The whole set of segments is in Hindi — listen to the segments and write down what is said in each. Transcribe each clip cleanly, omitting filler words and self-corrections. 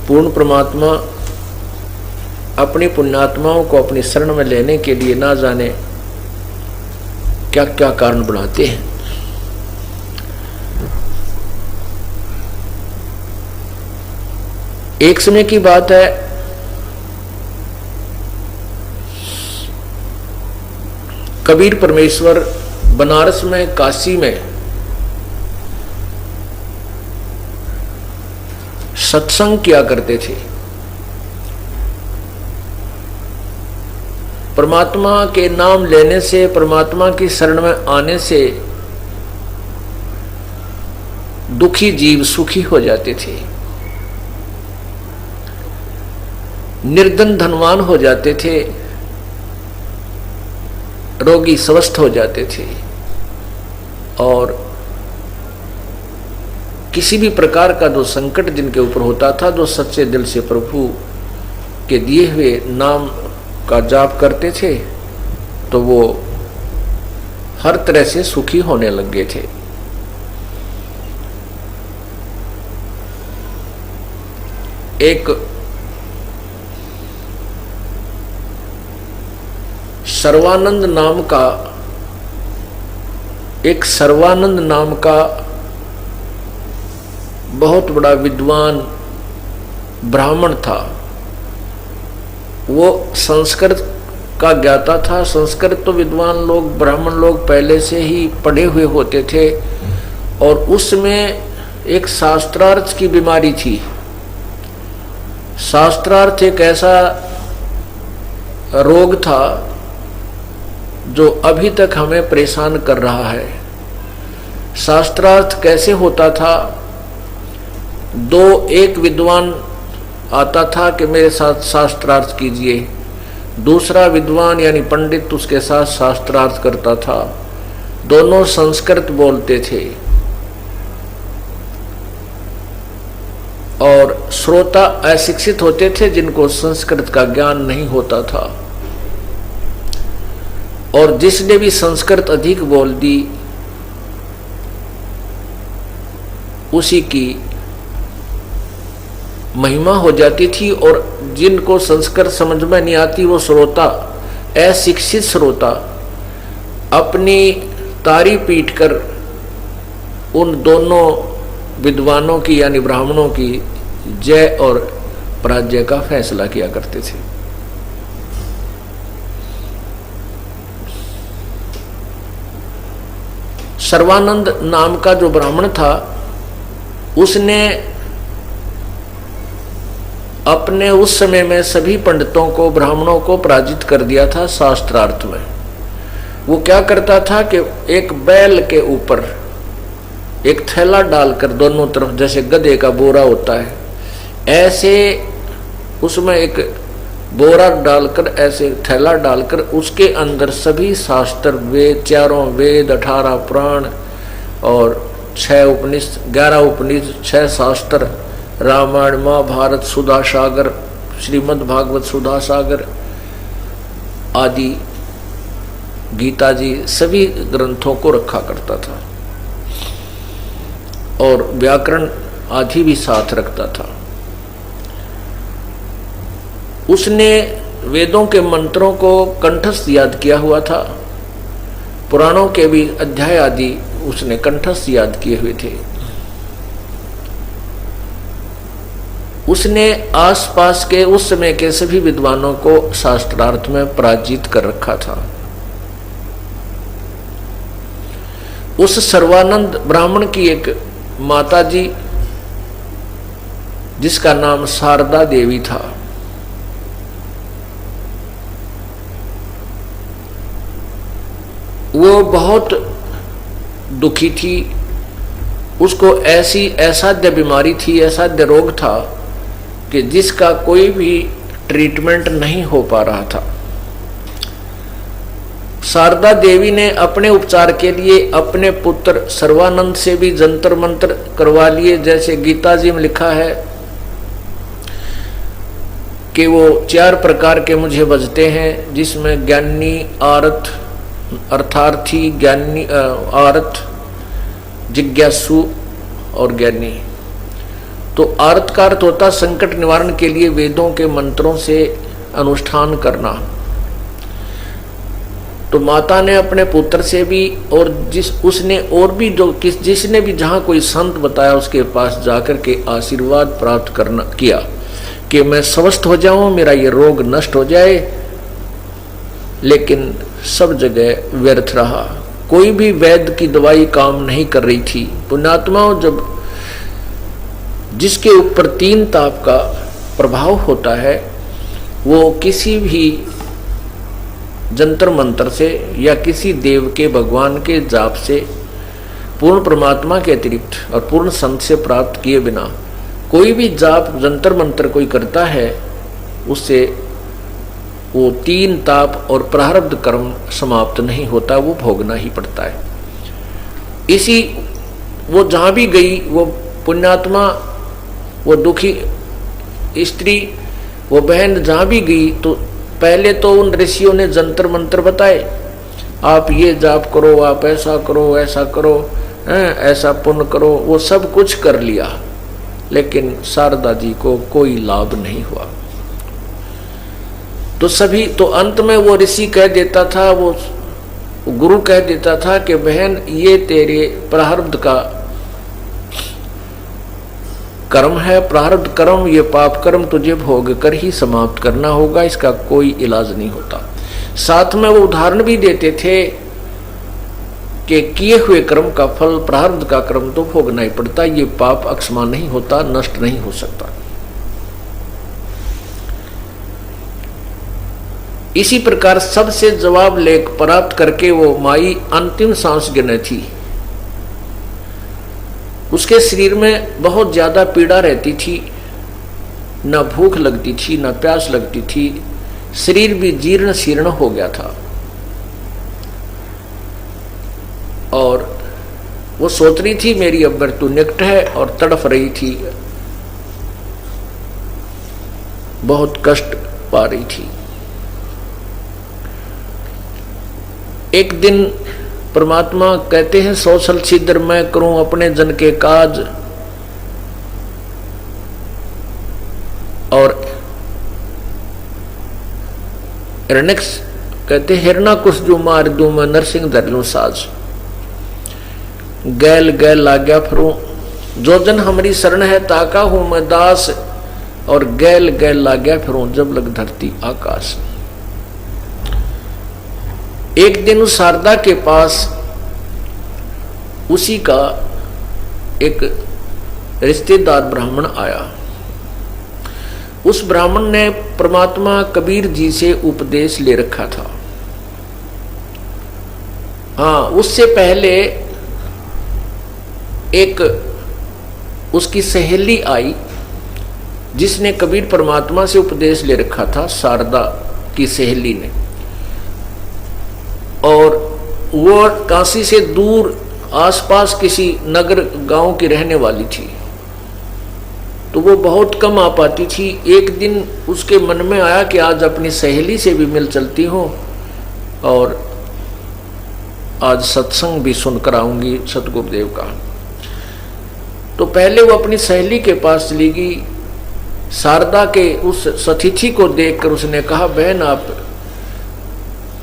पूर्ण परमात्मा अपनी पुण्यात्माओं को अपनी शरण में लेने के लिए ना जाने क्या क्या कारण बनाते हैं। एक समय की बात है, कबीर परमेश्वर बनारस में, काशी में सत्संग किया करते थे। परमात्मा के नाम लेने से, परमात्मा की शरण में आने से दुखी जीव सुखी हो जाते थे, निर्धन धनवान हो जाते थे, रोगी स्वस्थ हो जाते थे और किसी भी प्रकार का जो संकट जिनके ऊपर होता था, जो सच्चे दिल से प्रभु के दिए हुए नाम का जाप करते थे, तो वो हर तरह से सुखी होने लग गए थे। एक सर्वानंद नाम का बहुत बड़ा विद्वान ब्राह्मण था। वो संस्कृत का ज्ञाता था। संस्कृत तो विद्वान लोग, ब्राह्मण लोग पहले से ही पढ़े हुए होते थे और उसमें एक शास्त्रार्थ की बीमारी थी। शास्त्रार्थ एक ऐसा रोग था जो अभी तक हमें परेशान कर रहा है। शास्त्रार्थ कैसे होता था? एक विद्वान आता था कि मेरे साथ शास्त्रार्थ कीजिए, दूसरा विद्वान यानी पंडित उसके साथ शास्त्रार्थ करता था। दोनों संस्कृत बोलते थे और श्रोता अशिक्षित होते थे जिनको संस्कृत का ज्ञान नहीं होता था। और जिसने भी संस्कृत अधिक बोल दी उसी की महिमा हो जाती थी। और जिनको संस्कृत समझ में नहीं आती वो श्रोता, अशिक्षित श्रोता, अपनी तारी पीट कर उन दोनों विद्वानों की यानी ब्राह्मणों की जय और पराजय का फैसला किया करते थे। सर्वानंद नाम का जो ब्राह्मण था उसने अपने उस समय में सभी पंडितों को, ब्राह्मणों को पराजित कर दिया था शास्त्रार्थ में। वो क्या करता था कि एक बैल के ऊपर एक थैला डालकर दोनों तरफ, जैसे गधे का बोरा होता है, ऐसे उसमें एक बोरा डालकर, ऐसे थैला डालकर उसके अंदर सभी शास्त्र, वेद, चारों वेद, 18 पुराण और 6 उपनिषद, 11 उपनिषद, 6 शास्त्र, रामायण, महाभारत, सुधा सागर, श्रीमद् भागवत सुधा सागर आदि, गीता जी, सभी ग्रंथों को रखा करता था और व्याकरण आदि भी साथ रखता था। उसने वेदों के मंत्रों को कंठस्थ याद किया हुआ था, पुराणों के भी अध्याय आदि उसने कंठस्थ याद किए हुए थे। उसने आसपास के उस समय के सभी विद्वानों को शास्त्रार्थ में पराजित कर रखा था। उस सर्वानंद ब्राह्मण की एक माता जी जिसका नाम शारदा देवी था, वो बहुत दुखी थी। उसको ऐसी असाध्य बीमारी थी, असाध्य रोग था कि जिसका कोई भी ट्रीटमेंट नहीं हो पा रहा था। शारदा देवी ने अपने उपचार के लिए अपने पुत्र सर्वानंद से भी जंतर मंत्र करवा लिए। जैसे गीता जी में लिखा है कि वो 4 प्रकार के मुझे बजते हैं, जिसमें ज्ञानी, आर्थ, अर्थार्थी, ज्ञानी, आर्थ, जिज्ञासु और ज्ञानी। तो आर्त का अर्थ होता संकट निवारण के लिए वेदों के मंत्रों से अनुष्ठान करना। तो माता ने अपने पुत्र से भी और जिसने भी जहां कोई संत बताया उसके पास जाकर के आशीर्वाद प्राप्त करना किया कि मैं स्वस्थ हो जाऊं, मेरा ये रोग नष्ट हो जाए। लेकिन सब जगह व्यर्थ रहा, कोई भी वैद्य की दवाई काम नहीं कर रही थी। पुण्यात्माओं, जब जिसके ऊपर 3 ताप का प्रभाव होता है वो किसी भी जंतर मंत्र से या किसी देव के भगवान के जाप से पूर्ण परमात्मा के अतिरिक्त और पूर्ण संत से प्राप्त किए बिना कोई भी जाप जंतर मंत्र कोई करता है, उससे वो 3 ताप और प्रारब्ध कर्म समाप्त नहीं होता, वो भोगना ही पड़ता है। इसी वो जहाँ भी गई, वो पुण्यात्मा, वो दुखी स्त्री, वो बहन जहाँ भी गई, तो पहले तो उन ऋषियों ने जंतर मंत्र बताए, आप ये जाप करो, आप ऐसा करो, ऐसा करो, ऐसा पुण्य करो, वो सब कुछ कर लिया, लेकिन शारदा जी को कोई लाभ नहीं हुआ। तो अंत में वो ऋषि कह देता था, वो गुरु कह देता था कि बहन, ये तेरे प्रारब्ध का कर्म है, प्रारब्ध कर्म, ये पाप कर्म तुझे भोग कर ही समाप्त करना होगा, इसका कोई इलाज नहीं होता। साथ में वो उदाहरण भी देते थे कि किए हुए कर्म का फल, प्रारब्ध का कर्म तो भोगना ही पड़ता, ये पाप अक्षमा नहीं होता, नष्ट नहीं हो सकता। इसी प्रकार सबसे जवाब लेख प्राप्त करके वो माई अंतिम सांस गिने थी। उसके शरीर में बहुत ज्यादा पीड़ा रहती थी, न भूख लगती थी, न प्यास लगती थी, शरीर भी जीर्ण शीर्ण हो गया था। और वो सोच रही थी मेरी अब मृत्यु निकट है, और तड़फ रही थी, बहुत कष्ट पा रही थी। एक दिन परमात्मा कहते हैं, सौसल छिद्र मैं करूं अपने जन के काज, और हिरण्यक्ष कहते हिरणाकुश जो मार दूं मैं नरसिंह धर लूं साज। गैल गैल लाग्या फिरूं, जो जन हमारी शरण है ताका हूं मैं दास, और गैल गैल लाग्या फिरूं जब लग धरती आकाश। एक दिन उस शारदा के पास उसी का एक रिश्तेदार ब्राह्मण आया। उस ब्राह्मण ने परमात्मा कबीर जी से उपदेश ले रखा था। हाँ, उससे पहले एक उसकी सहेली आई जिसने कबीर परमात्मा से उपदेश ले रखा था, शारदा की सहेली ने। और वो काशी से दूर आसपास किसी नगर गांव की रहने वाली थी, तो वो बहुत कम आ पाती थी। एक दिन उसके मन में आया कि आज अपनी सहेली से भी मिल चलती हूँ और आज सत्संग भी सुनकर आऊंगी सतगुरुदेव का। तो पहले वो अपनी सहेली के पास चली गई। शारदा के उस सतिथि को देखकर उसने कहा, बहन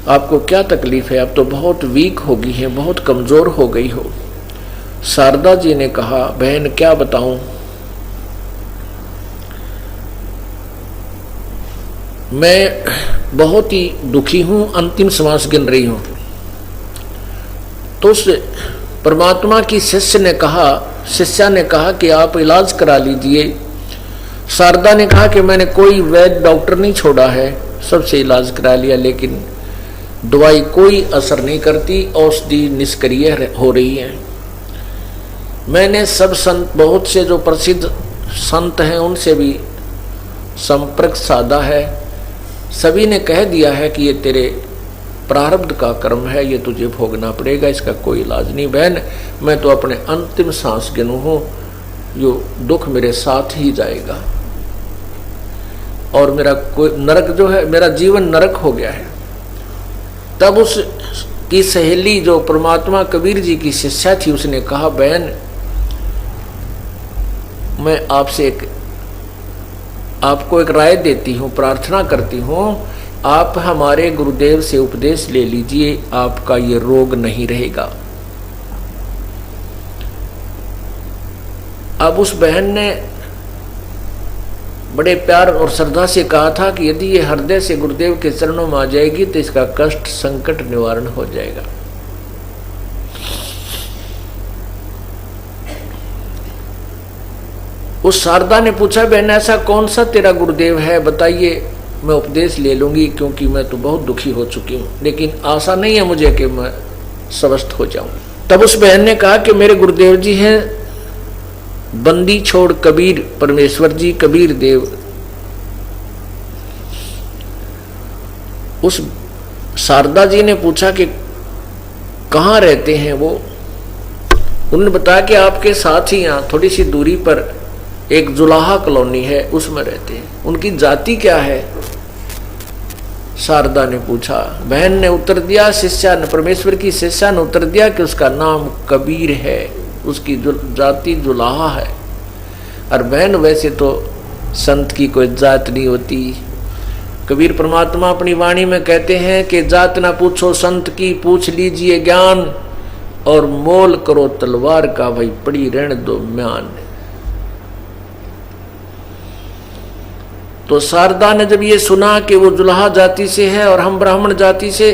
आपको क्या तकलीफ है? आप तो बहुत वीक हो गई हैं, बहुत कमजोर हो गई हो। शारदा जी ने कहा, बहन क्या बताऊं, मैं बहुत ही दुखी हूं, अंतिम श्वास गिन रही हूं। तो उस परमात्मा की शिष्या ने कहा कि आप इलाज करा लीजिए। शारदा ने कहा कि मैंने कोई वैद्य डॉक्टर नहीं छोड़ा है, सबसे इलाज करा लिया, लेकिन दवाई कोई असर नहीं करती, औषधि निष्क्रिय हो रही है। मैंने सब संत, बहुत से जो प्रसिद्ध संत हैं उनसे भी संपर्क साधा है, सभी ने कह दिया है कि ये तेरे प्रारब्ध का कर्म है, ये तुझे भोगना पड़ेगा, इसका कोई इलाज नहीं। बहन मैं तो अपने अंतिम सांस गिनू हूँ, जो दुख मेरे साथ ही जाएगा, और मेरा कोई नरक जो है, मेरा जीवन नरक हो गया है। तब उसकी सहेली जो परमात्मा कबीर जी की शिष्या थी, उसने कहा, बहन मैं आपको एक राय देती हूँ, प्रार्थना करती हूँ, आप हमारे गुरुदेव से उपदेश ले लीजिए, आपका ये रोग नहीं रहेगा। अब उस बहन ने बड़े प्यार और श्रद्धा से कहा था कि यदि ये हृदय से गुरुदेव के चरणों में आ जाएगी तो इसका कष्ट संकट निवारण हो जाएगा। उस शारदा ने पूछा, बहन ऐसा कौन सा तेरा गुरुदेव है, बताइए, मैं उपदेश ले लूंगी, क्योंकि मैं तो बहुत दुखी हो चुकी हूँ, लेकिन आशा नहीं है मुझे कि मैं स्वस्थ हो जाऊं। तब उस बहन ने कहा कि मेरे गुरुदेव जी हैं बंदी छोड़ कबीर परमेश्वर जी, कबीर देव। उस शारदा जी ने पूछा कि कहाँ रहते हैं वो। उन्होंने बताया कि आपके साथ ही यहाँ थोड़ी सी दूरी पर एक जुलाहा कॉलोनी है, उसमें रहते हैं। उनकी जाति क्या है, शारदा ने पूछा। बहन ने उत्तर दिया, शिष्या ने, परमेश्वर की शिष्या ने उत्तर दिया कि उसका नाम कबीर है, उसकी जाति जुलाहा है। और बहन वैसे तो संत की कोई जात नहीं होती। कबीर परमात्मा अपनी वाणी में कहते हैं कि जात ना पूछो संत की, पूछ लीजिए ज्ञान, और मोल करो तलवार का, भाई पड़ी रहने दो म्यान। तो शारदा ने जब ये सुना कि वो जुलाहा जाति से है और हम ब्राह्मण जाति से,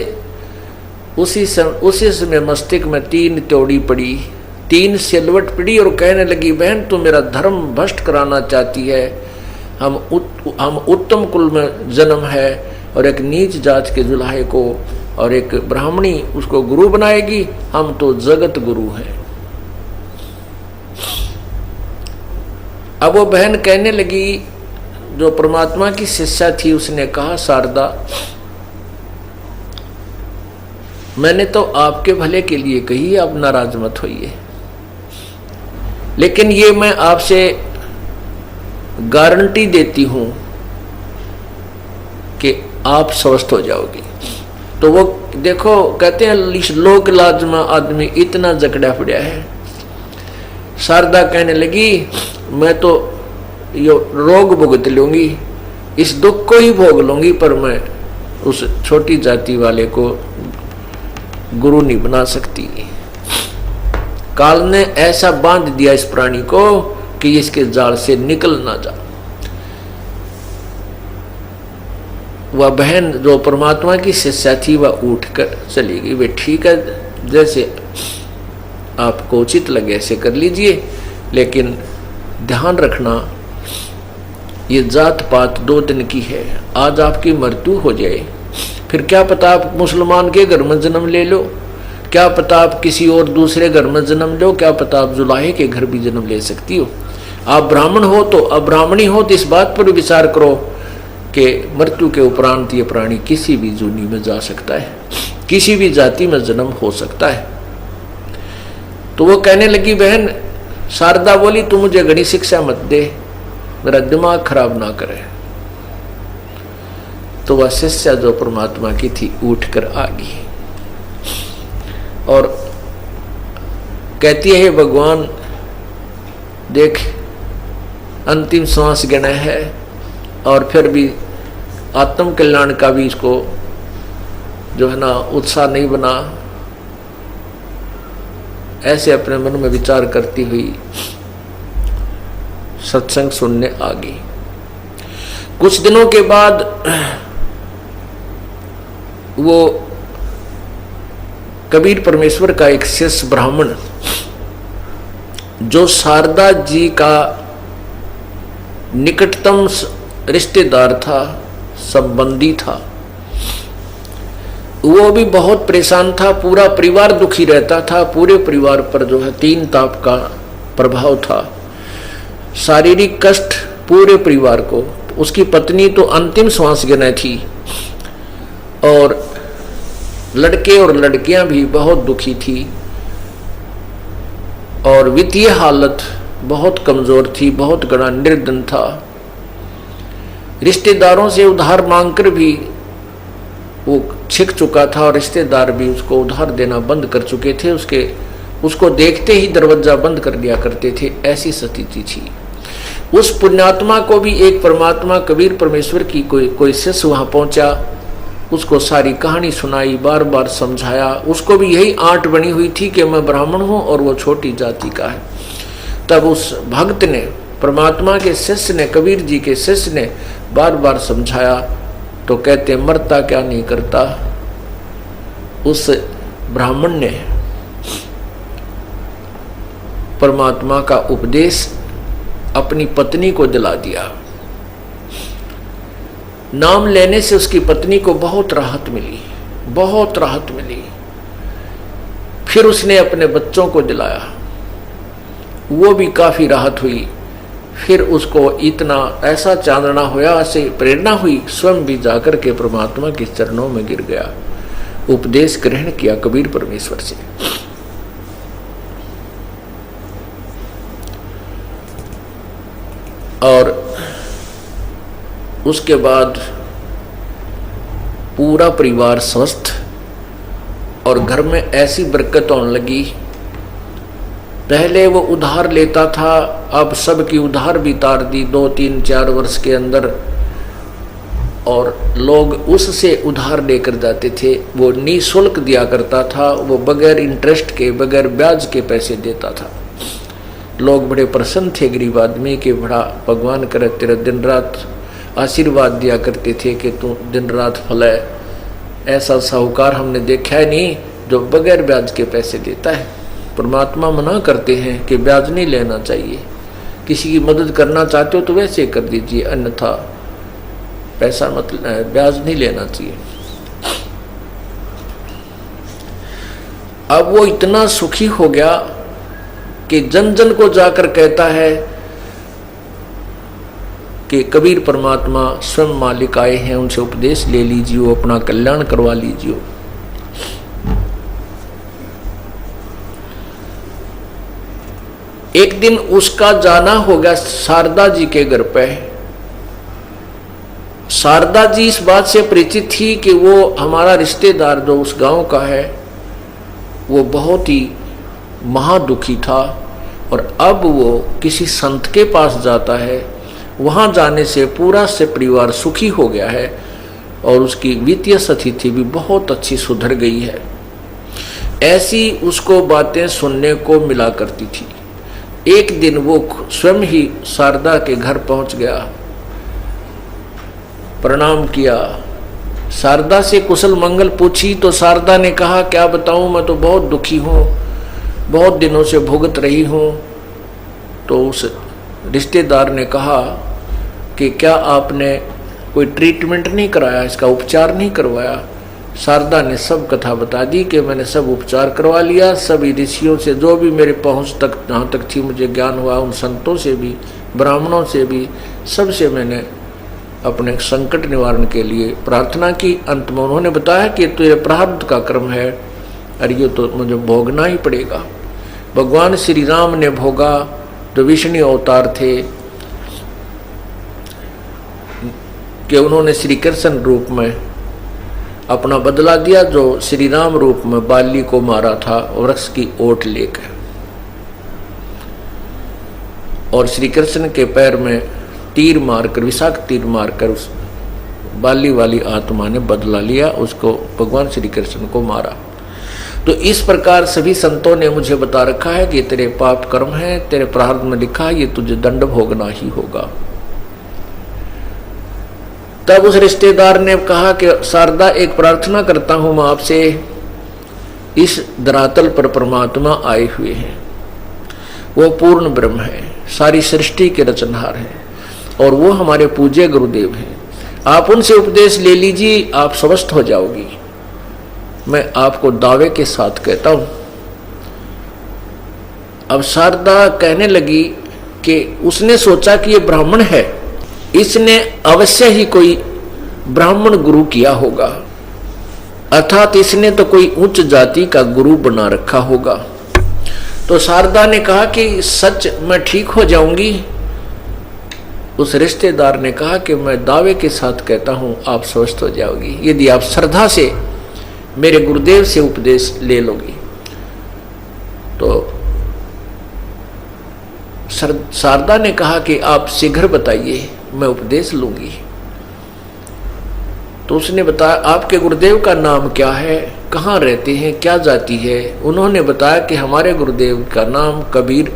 उसी समय मस्तिष्क में 3 त्योड़ी पड़ी, 3 सिलवट पड़ी और कहने लगी, बहन तू मेरा धर्म भ्रष्ट कराना चाहती है। हम उत्तम कुल में जन्म है और एक नीच जात के जुलाहे को और एक ब्राह्मणी उसको गुरु बनाएगी, हम तो जगत गुरु हैं। अब वो बहन कहने लगी, जो परमात्मा की शिष्या थी, उसने कहा, शारदा मैंने तो आपके भले के लिए कही, आप नाराज मत होइए, लेकिन ये मैं आपसे गारंटी देती हूं कि आप स्वस्थ हो जाओगी। तो वो देखो, कहते हैं इस लोक लाज में आदमी इतना जकड़ा पड़ा है। शारदा कहने लगी, मैं तो ये रोग भुगत लूंगी, इस दुख को ही भोग लूंगी, पर मैं उस छोटी जाति वाले को गुरु नहीं बना सकती। काल ने ऐसा बांध दिया इस प्राणी को कि इसके जाल से निकल ना जा। वह बहन जो परमात्मा की शिष्या थी, वह उठकर चली गई। वे ठीक है, जैसे आपको उचित लगे ऐसे कर लीजिए, लेकिन ध्यान रखना ये जात पात 2 दिन की है। आज आपकी मृत्यु हो जाए, फिर क्या पता आप मुसलमान के घर में जन्म ले लो, क्या पता आप किसी और दूसरे घर में जन्म लो, क्या पता आप जुलाहे के घर भी जन्म ले सकती हो। आप ब्राह्मण हो तो, अब ब्राह्मणी हो तो इस बात पर विचार करो कि मृत्यु के उपरांत ये प्राणी किसी भी जूनी में जा सकता है, किसी भी जाति में जन्म हो सकता है। तो वो कहने लगी, बहन शारदा बोली, तू मुझे घड़ी शिक्षा मत दे, मेरा दिमाग खराब ना करे। तो वह शिष्या जो परमात्मा की थी उठकर आ गई और कहती है, भगवान देख अंतिम श्वास गिना है और फिर भी आत्म कल्याण का भी इसको जो है ना उत्साह नहीं बना। ऐसे अपने मन में विचार करती हुई सत्संग सुनने आ गई। कुछ दिनों के बाद वो कबीर परमेश्वर का एक शिष्य ब्राह्मण जो शारदा जी का निकटतम रिश्तेदार था, संबंधी था, वो भी बहुत परेशान था। पूरा परिवार दुखी रहता था, पूरे परिवार पर जो है 3 ताप का प्रभाव था, शारीरिक कष्ट पूरे परिवार को। उसकी पत्नी तो अंतिम श्वास गिने थी और लड़के और लड़कियां भी बहुत दुखी थी और वित्तीय हालत बहुत कमजोर थी, बहुत बड़ा निर्धन था। रिश्तेदारों से उधार मांगकर भी वो छिक चुका था और रिश्तेदार भी उसको उधार देना बंद कर चुके थे। उसको देखते ही दरवाजा बंद कर दिया करते थे, ऐसी स्थिति थी। उस पुण्यात्मा को भी एक परमात्मा कबीर परमेश्वर की कोई शिष्य वहां पहुंचा, उसको सारी कहानी सुनाई, बार बार समझाया। उसको भी यही आंट बनी हुई थी कि मैं ब्राह्मण हूं और वो छोटी जाति का है। तब उस भक्त ने, परमात्मा के शिष्य ने, कबीर जी के शिष्य ने बार बार समझाया, तो कहते मरता क्या नहीं करता। उस ब्राह्मण ने परमात्मा का उपदेश अपनी पत्नी को दिला दिया। नाम लेने से उसकी पत्नी को बहुत राहत मिली, बहुत राहत मिली। फिर उसने अपने बच्चों को दिलाया, वो भी काफी राहत हुई। फिर उसको इतना ऐसा चांदना होया, ऐसे प्रेरणा हुई, स्वयं भी जाकर के परमात्मा के चरणों में गिर गया, उपदेश ग्रहण किया कबीर परमेश्वर से। और उसके बाद पूरा परिवार स्वस्थ और घर में ऐसी बरकत होने लगी। पहले वो उधार लेता था, अब सबकी उधार भी तार दी 2-3-4 वर्ष के अंदर, और लोग उससे उधार लेकर जाते थे। वो निःशुल्क दिया करता था, वो बगैर इंटरेस्ट के, बगैर ब्याज के पैसे देता था। लोग बड़े प्रसन्न थे गरीब आदमी के, बड़ा भगवान करे तेरा दिन रात आशीर्वाद दिया करते थे कि तू दिन रात फले। ऐसा साहूकार हमने देखा है नहीं जो बगैर ब्याज के पैसे देता है। परमात्मा मना करते हैं कि ब्याज नहीं लेना चाहिए, किसी की मदद करना चाहते हो तो वैसे कर दीजिए, अन्यथा पैसा मत, ब्याज नहीं लेना चाहिए। अब वो इतना सुखी हो गया कि जन जन को जाकर कहता है कि कबीर परमात्मा स्वयं मालिक आए हैं, उनसे उपदेश ले लीजिए, अपना कल्याण करवा लीजिए। एक दिन उसका जाना होगा शारदा जी के घर पे। शारदा जी इस बात से परिचित थी कि वो हमारा रिश्तेदार जो उस गांव का है वो बहुत ही महादुखी था, और अब वो किसी संत के पास जाता है। वहां जाने से पूरा से परिवार सुखी हो गया है और उसकी वित्तीय स्थिति भी बहुत अच्छी सुधर गई है। ऐसी उसको बातें सुनने को मिला करती थी। एक दिन वो स्वयं ही शारदा के घर पहुंच गया, प्रणाम किया, शारदा से कुशल मंगल पूछी तो शारदा ने कहा क्या बताऊं, मैं तो बहुत दुखी हूं, बहुत दिनों से भुगत रही हूं। तो उस रिश्तेदार ने कहा कि क्या आपने कोई ट्रीटमेंट नहीं कराया, इसका उपचार नहीं करवाया। शारदा ने सब कथा बता दी कि मैंने सब उपचार करवा लिया, सभी ऋषियों से जो भी मेरे पहुंच तक जहाँ तक थी मुझे ज्ञान हुआ, उन संतों से भी, ब्राह्मणों से भी, सबसे मैंने अपने संकट निवारण के लिए प्रार्थना की। अंत में उन्होंने बताया कि तो ये प्रारब्ध का कर्म है और ये तो मुझे भोगना ही पड़ेगा। भगवान श्री राम ने भोगा, जो विष्णु अवतार थे, कि उन्होंने श्री कृष्ण रूप में अपना बदला दिया, जो श्री राम रूप में बाली को मारा था वृक्ष की ओट लेकर, और श्री कृष्ण के पैर में तीर मारकर, विषाक्त तीर मारकर उस बाली वाली आत्मा ने बदला लिया, उसको भगवान श्री कृष्ण को मारा। तो इस प्रकार सभी संतों ने मुझे बता रखा है कि तेरे पाप कर्म है, तेरे प्रारब्ध में लिखा है, ये तुझे दंड भोगना ही होगा। तब उस रिश्तेदार ने कहा कि शारदा एक प्रार्थना करता हूं मैं आपसे, इस धरातल पर परमात्मा आए हुए हैं, वो पूर्ण ब्रह्म है, सारी सृष्टि के रचनहार हैं, और वो हमारे पूज्य गुरुदेव हैं। आप उनसे उपदेश ले लीजिए, आप स्वस्थ हो जाओगी। मैं आपको दावे के साथ कहता हूं। अब शारदा कहने लगी कि उसने सोचा कि ये ब्राह्मण है, इसने अवश्य ही कोई ब्राह्मण गुरु किया होगा, अर्थात इसने तो कोई उच्च जाति का गुरु बना रखा होगा। तो शारदा ने कहा कि सच मैं ठीक हो जाऊंगी। उस रिश्तेदार ने कहा कि मैं दावे के साथ कहता हूं आप स्वस्थ हो जाओगी, यदि आप श्रद्धा से मेरे गुरुदेव से उपदेश ले लोगी। तो शारदा ने कहा कि आप शीघ्र बताइए, मैं उपदेश लूंगी। तो उसने बताया, आपके गुरुदेव का नाम क्या है, कहाँ रहते हैं, क्या जाति है। उन्होंने बताया कि हमारे गुरुदेव का नाम कबीर,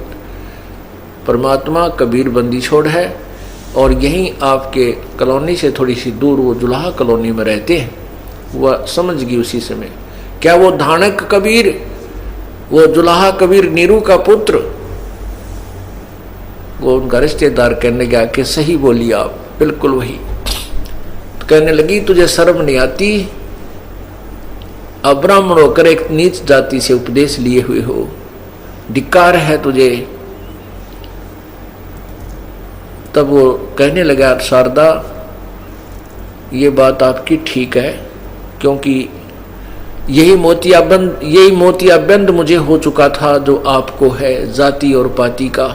परमात्मा कबीर बंदी छोड़ है, और यहीं आपके कॉलोनी से थोड़ी सी दूर वो जुलाहा कॉलोनी में रहते हैं। वह समझ गई उसी समय, क्या वो धानक कबीर, वो जुलाहा कबीर नीरू का पुत्र? वो उनका रिश्तेदार कहने गया कि सही बोली आप, बिल्कुल वही। तो कहने लगी, तुझे शर्म नहीं आती? अब ब्राह्मण होकर एक नीच जाति से उपदेश लिए हुए हो, धिक्कार है तुझे। तब वो कहने लगा, शारदा ये बात आपकी ठीक है, क्योंकि यही मोतियाबंद मुझे हो चुका था जो आपको है, जाति और पाति का,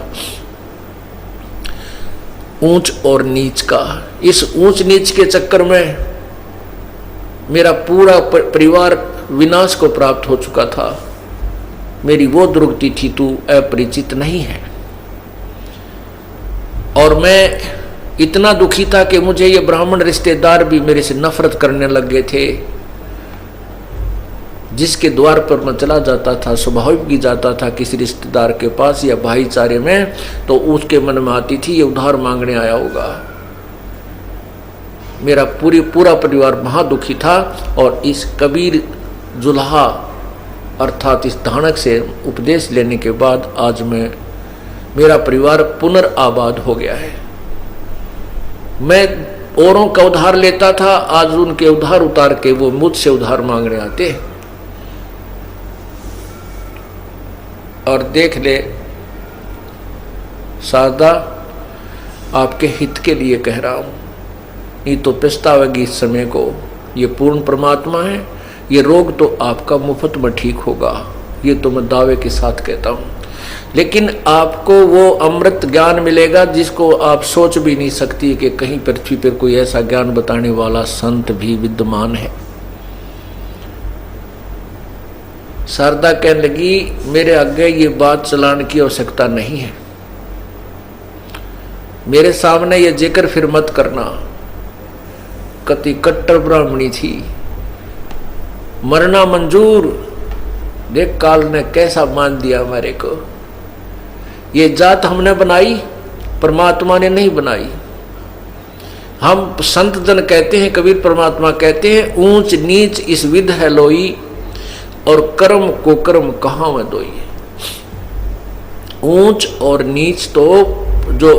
ऊंच और नीच का। इस ऊंच नीच के चक्कर में मेरा पूरा परिवार विनाश को प्राप्त हो चुका था। मेरी वो दुर्गति थी, तू अपरिचित नहीं है। और मैं इतना दुखी था कि मुझे ये ब्राह्मण रिश्तेदार भी मेरे से नफरत करने लग गए थे। जिसके द्वार पर मैं चला जाता था, स्वाभाविक भी जाता था किसी रिश्तेदार के पास या भाईचारे में, तो उसके मन में आती थी ये उधार मांगने आया होगा। मेरा पूरा परिवार महादुखी था। और इस कबीर जुल्हा अर्थात इस धानक से उपदेश लेने के बाद आज मेरा परिवार पुनर्आबाद हो गया है। मैं औरों का उधार लेता था, आज उनके उधार उतार के वो मुझसे उधार मांगने आते हैं। और देख ले शारदा, आपके हित के लिए कह रहा हूं, नहीं तो पछतावेगी इस समय को। ये पूर्ण परमात्मा है, ये रोग तो आपका मुफ्त में ठीक होगा, ये तो मैं दावे के साथ कहता हूं। लेकिन आपको वो अमृत ज्ञान मिलेगा जिसको आप सोच भी नहीं सकती कि कहीं पृथ्वी पर कोई ऐसा ज्ञान बताने वाला संत भी विद्यमान है। शारदा कहने लगी, मेरे आगे ये बात चलाने की आवश्यकता नहीं है, मेरे सामने ये जिक्र फिर मत करना। कति कट्टर ब्राह्मणी थी, मरना मंजूर। देख काल ने कैसा मान दिया मेरे को। ये जात हमने बनाई, परमात्मा ने नहीं बनाई। हम संत जन कहते हैं, कबीर परमात्मा कहते हैं, ऊंच नीच इस विध है लोई, और कर्म को कर्म कहाँ में दोई। ऊंच और नीच तो जो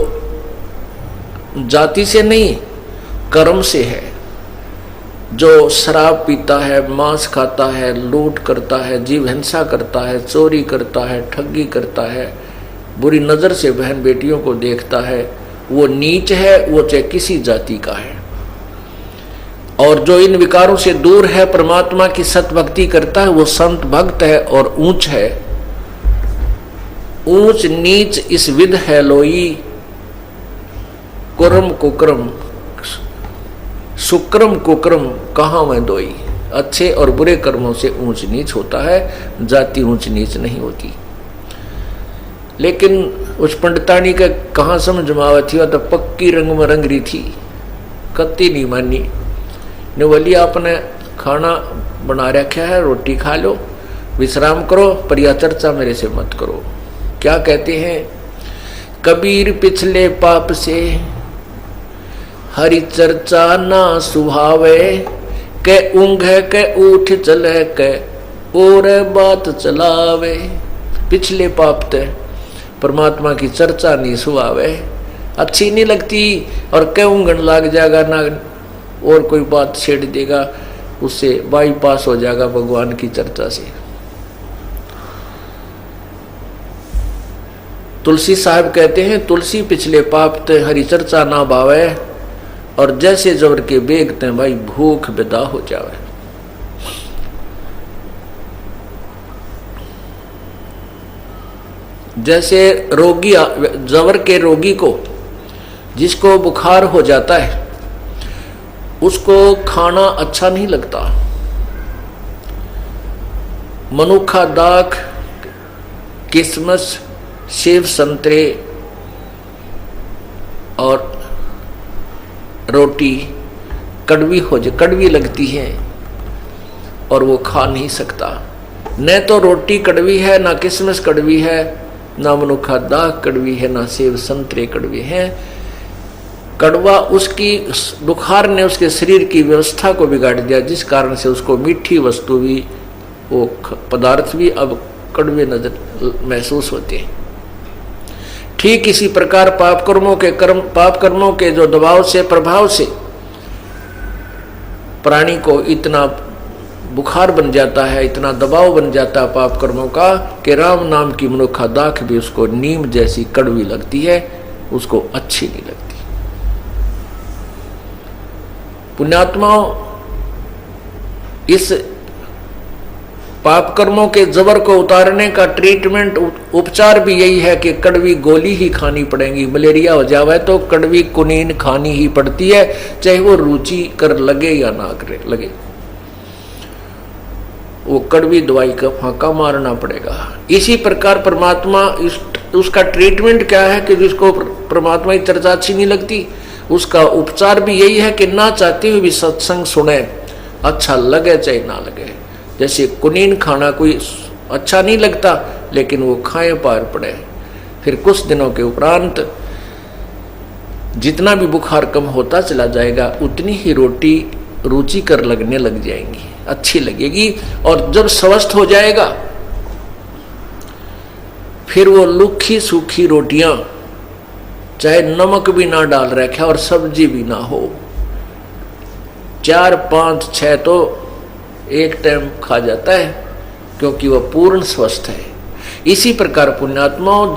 जाति से नहीं, कर्म से है। जो शराब पीता है, मांस खाता है, लूट करता है, जीव हिंसा करता है, चोरी करता है, ठगी करता है, बुरी नजर से बहन बेटियों को देखता है, वो नीच है, वो चाहे किसी जाति का है। और जो इन विकारों से दूर है, परमात्मा की सत भक्ति करता है, वो संत भक्त है और ऊंच है। ऊंच नीच इस विध है लोई, कुर्म कुक्रम सुक्रम कुक्रम कहाँ में दोई। अच्छे और बुरे कर्मों से ऊंच नीच होता है, जाति ऊंच नीच नहीं होती। लेकिन उस पंडितानी का कहाँ समझ में आवा थी, वह तो पक्की रंग में रंग रही थी, कत्ती नहीं मानी। ने बोली, आपने खाना बना रखा है, रोटी खा लो, विश्राम करो, पर यह चर्चा मेरे से मत करो। क्या कहते हैं, कबीर पिछले पाप से हरि चर्चा ना सुहावे, के ऊँघ के उठ चले, के और बात चलावे। पिछले पाप ते परमात्मा की चर्चा नहीं सुहावे, अच्छी नहीं लगती, और के ऊँघन लग जाएगा ना, और कोई बात छेड़ देगा, उससे बाईपास हो जाएगा भगवान की चर्चा से। तुलसी साहब कहते हैं, तुलसी पिछले पाप ते हरि चर्चा ना भावे, और जैसे जबर के बेगते भाई भूख बेदा हो जावे। जैसे रोगी, जबर के रोगी को, जिसको बुखार हो जाता है, उसको खाना अच्छा नहीं लगता। मनुखा, दाख, किशमिश, सेब, संतरे, और रोटी कड़वी लगती है और वो खा नहीं सकता। न तो रोटी कड़वी है, ना किशमिश कड़वी है, ना मनुखा दाग कड़वी है, ना सेब संतरे कड़वे हैं। कड़वा उसकी बुखार ने उसके शरीर की व्यवस्था को बिगाड़ दिया, जिस कारण से उसको मीठी वस्तु भी, वो पदार्थ भी अब कड़वे नजर महसूस होते हैं। ठीक इसी प्रकार पाप कर्मों के जो दबाव से, प्रभाव से प्राणी को इतना बुखार बन जाता है, इतना दबाव बन जाता है पाप कर्मों का कि राम नाम की मनुखा दाख भी उसको नीम जैसी कड़वी लगती है, उसको अच्छी नहीं लगती। पुण्यात्माओं, इस पाप कर्मों के जबर को उतारने का ट्रीटमेंट, उपचार भी यही है कि कड़वी गोली ही खानी पड़ेगी। मलेरिया हो जावे तो कड़वी कुनीन खानी ही पड़ती है, चाहे वो रुचि कर लगे या ना करे लगे, वो कड़वी दवाई का फांका मारना पड़ेगा। इसी प्रकार परमात्मा, उसका ट्रीटमेंट क्या है कि जिसको परमात्मा की चर्चा अच्छी नहीं लगती, उसका उपचार भी यही है कि ना चाहते हुए भी सत्संग सुने, अच्छा लगे चाहे ना लगे। जैसे कुनीन खाना कोई अच्छा नहीं लगता, लेकिन वो खाए पार पड़े, फिर कुछ दिनों के उपरांत जितना भी बुखार कम होता चला जाएगा, उतनी ही रोटी रुचिकर लगने लग जाएंगी, अच्छी लगेगी। और जब स्वस्थ हो जाएगा, फिर वो लुखी सूखी रोटियां, चाहे नमक भी ना डाल रखा और सब्जी भी ना हो, 4, 5, 6 तो एक टाइम खा जाता है, क्योंकि वह पूर्ण स्वस्थ है। इसी प्रकार पुण्यात्माओं,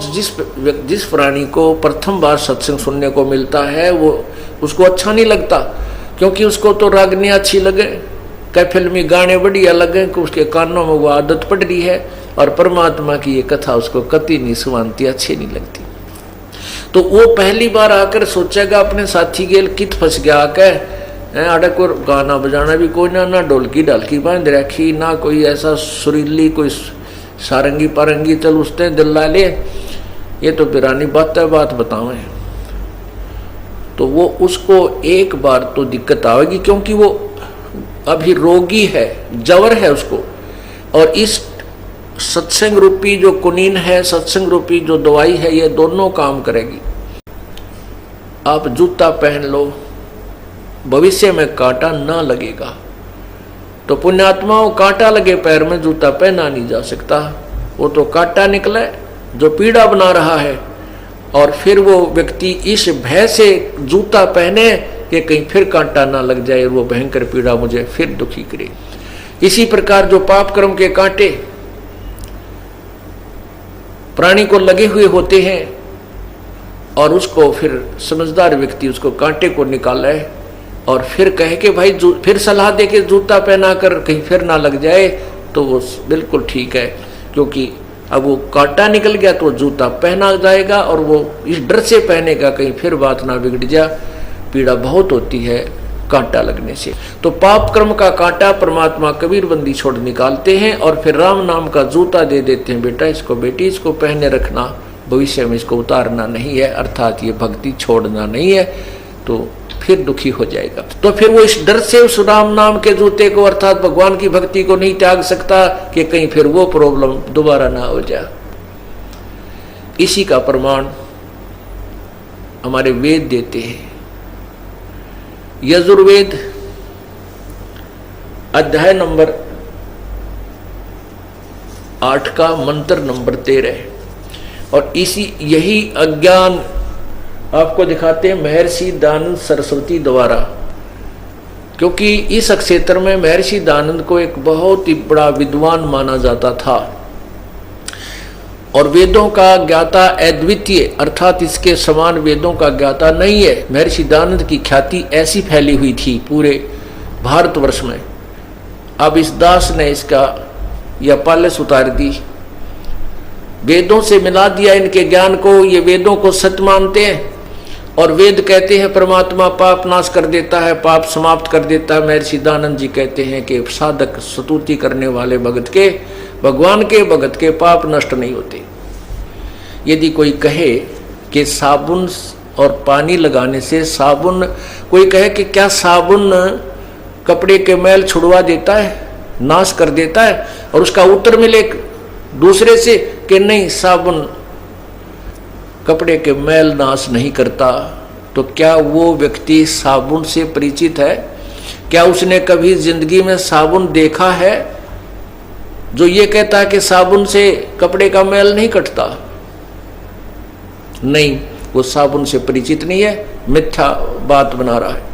जिस प्राणी को प्रथम बार सत्संग सुनने को मिलता है, वो उसको अच्छा नहीं लगता, क्योंकि उसको तो रागनी अच्छी लगे, कई फिल्मी गाने बढ़िया लगे, कि उसके कानों में वो आदत पड़ रही है, और परमात्मा की ये कथा उसको कति नहीं सुनाती, अच्छी नहीं लगती। तो वो पहली बार आकर सोचेगा अपने साथी गेल कित फंस गया, आकर अड़े को गाना बजाना भी कोई ना ढोलकी ढालकी बांध रखी, ना कोई ऐसा सुरीली कोई सारंगी पारंगी, चल उसने दिल ला ले, ये तो बिरानी बात बतावे। तो वो उसको एक बार तो दिक्कत आएगी, क्योंकि वो अभी रोगी है, जवर है उसको। और इस सत्संग रूपी जो कुनीन है, सत्संग रूपी जो दवाई है, ये दोनों काम करेगी। आप जूता पहन लो, भविष्य में कांटा ना लगेगा। तो पुण्यात्माओं, कांटा लगे पैर में जूता पहना नहीं जा सकता, वो तो कांटा निकले जो पीड़ा बना रहा है। और फिर वो व्यक्ति इस भय से जूता पहने कि कहीं फिर कांटा ना लग जाए, वो भयंकर पीड़ा मुझे फिर दुखी करे। इसी प्रकार जो पाप कर्म के कांटे प्राणी को लगे हुए होते हैं, और उसको फिर समझदार व्यक्ति उसको कांटे को निकाले और फिर कहे कि भाई फिर सलाह दे के जूता पहना कर कहीं फिर ना लग जाए, तो वो बिल्कुल ठीक है, क्योंकि अब वो कांटा निकल गया तो जूता पहना जाएगा, और वो इस डर से पहनेगा कहीं फिर बात ना बिगड़ जा। पीड़ा बहुत होती है कांटा लगने से। तो पाप कर्म का कांटा परमात्मा कबीर बंदी छोड़ निकालते हैं, और फिर राम नाम का जूता दे देते हैं, बेटा इसको, बेटी इसको पहने रखना, भविष्य में इसको उतारना नहीं है, अर्थात ये भक्ति छोड़ना नहीं है, तो फिर दुखी हो जाएगा। तो फिर वो इस डर से उस राम नाम के जूते को, अर्थात भगवान की भक्ति को नहीं त्याग सकता कि कहीं फिर वो प्रॉब्लम दोबारा ना हो जाए। इसी का प्रमाण हमारे वेद देते हैं। यजुर्वेद अध्याय नंबर 8 का मंत्र नंबर 13, और यही अज्ञान आपको दिखाते हैं महर्षि दानंद सरस्वती द्वारा, क्योंकि इस क्षेत्र में महर्षि दानंद को एक बहुत ही बड़ा विद्वान माना जाता था, और वेदों का ज्ञाता अद्वितीय, अर्थात इसके समान वेदों का ज्ञाता नहीं है। महर्षि दानंद की ख्याति ऐसी फैली हुई थी पूरे भारतवर्ष में। अब इस दास ने इसका यह पालस उतार दी, वेदों से मिला दिया इनके ज्ञान को। ये वेदों को सत्य मानते हैं, और वेद कहते हैं परमात्मा पाप नाश कर देता है, पाप समाप्त कर देता है। महर्षि दानंद जी कहते हैं कि साधक स्तुति करने वाले भगत के, भगवान के भगत के पाप नष्ट नहीं होते। यदि कोई कहे कि साबुन और पानी लगाने से साबुन, कोई कहे कि क्या साबुन कपड़े के मैल छुड़वा देता है, नाश कर देता है, और उसका उत्तर मिले दूसरे से कि नहीं साबुन कपड़े के मैल नाश नहीं करता, तो क्या वो व्यक्ति साबुन से परिचित है? क्या उसने कभी जिंदगी में साबुन देखा है जो ये कहता है कि साबुन से कपड़े का मैल नहीं कटता? नहीं, वो साबुन से परिचित नहीं है, मिथ्या बात बना रहा है।